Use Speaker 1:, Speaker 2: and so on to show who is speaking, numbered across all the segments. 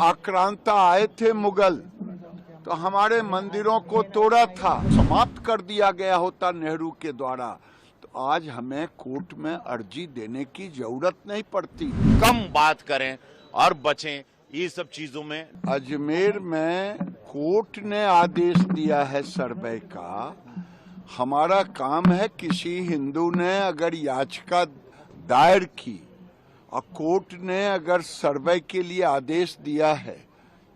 Speaker 1: आक्रांता आए थे मुगल तो हमारे मंदिरों को तोड़ा था, समाप्त कर दिया गया होता नेहरू के द्वारा, तो आज हमें कोर्ट में अर्जी देने की जरूरत नहीं पड़ती।
Speaker 2: कम बात करें और बचें ये सब चीजों में।
Speaker 1: अजमेर में कोर्ट ने आदेश दिया है सर्वे का। हमारा काम है, किसी हिंदू ने अगर याचिका दायर की और कोर्ट ने अगर सर्वे के लिए आदेश दिया है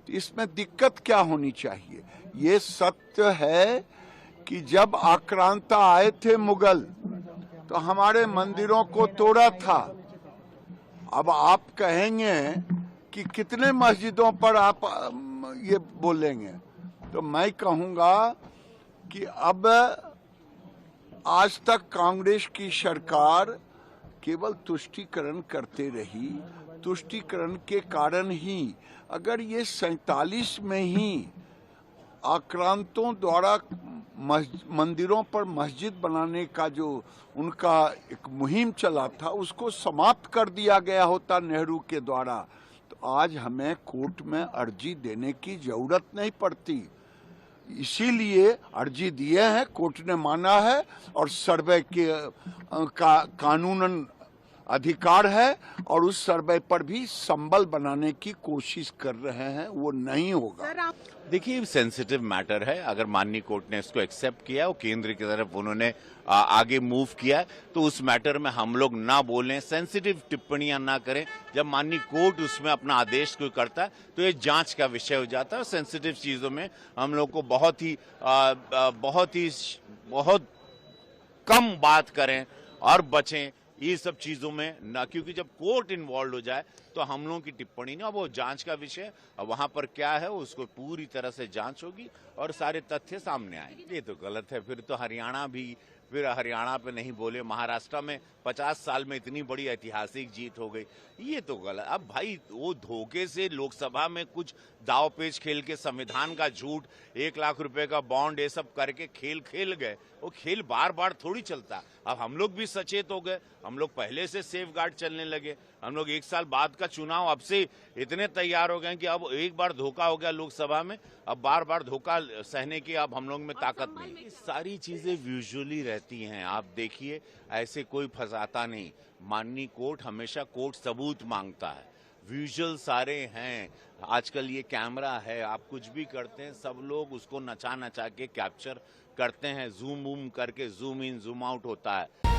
Speaker 1: तो इसमें दिक्कत क्या होनी चाहिए। ये सत्य है कि जब आक्रांता आए थे मुगल तो हमारे मंदिरों को तोड़ा था। अब आप कहेंगे कि कितने मस्जिदों पर आप ये बोलेंगे, तो मैं कहूंगा कि अब आज तक कांग्रेस की सरकार केवल तुष्टीकरण करते रही। तुष्टीकरण के कारण ही अगर ये 47 में ही आक्रांतों द्वारा मंदिरों पर मस्जिद बनाने का जो उनका एक मुहिम चला था उसको समाप्त कर दिया गया होता नेहरू के द्वारा, तो आज हमें कोर्ट में अर्जी देने की जरूरत नहीं पड़ती। इसीलिए अर्जी दिए हैं, कोर्ट ने माना है और सर्वे के कानूनन अधिकार है और उस सर्वे पर भी संबल बनाने की कोशिश कर रहे हैं, वो नहीं होगा।
Speaker 2: देखिए सेंसिटिव मैटर है, अगर माननीय कोर्ट ने इसको एक्सेप्ट किया और केंद्र की तरफ उन्होंने आगे मूव किया तो उस मैटर में हम लोग ना बोलें, सेंसिटिव टिप्पणियां ना करें। जब माननीय कोर्ट उसमें अपना आदेश कोई करता है तो ये जांच का विषय हो जाता है और सेंसिटिव चीजों में हम लोग को बहुत कम बात करें और बचें ये सब चीजों में ना, क्योंकि जब कोर्ट इन्वॉल्व हो जाए तो हम लोगों की टिप्पणी नहीं, वो जांच का विषय, वहां पर क्या है उसको पूरी तरह से जांच होगी और सारे तथ्य सामने आएंगे। ये तो गलत है, फिर तो हरियाणा पे नहीं बोले, महाराष्ट्र में 50 साल में इतनी बड़ी ऐतिहासिक जीत हो गई, ये तो गलत। अब भाई वो धोखे से लोकसभा में कुछ दाव पेच खेल के संविधान का झूठ, 1 लाख रुपए का बॉन्ड, ये सब करके खेल गए। वो खेल बार बार थोड़ी चलता। अब हम लोग भी सचेत हो गए, हम लोग पहले से सेफ गार्ड चलने लगे, हम लोग 1 साल बाद का चुनाव अब से इतने तैयार हो गए कि अब एक बार धोखा हो गया लोकसभा में, अब बार बार धोखा सहने की अब हम लोग में ताकत नहीं। सारी चीजें विजुअली रहती हैं, आप देखिए, ऐसे कोई फंसाता नहीं। माननीय कोर्ट हमेशा कोर्ट सबूत मांगता है, विजुअल सारे हैं, आजकल ये कैमरा है, आप कुछ भी करते हैं सब लोग उसको नचा के कैप्चर करते हैं, जूम करके जूम इन जूम आउट होता है।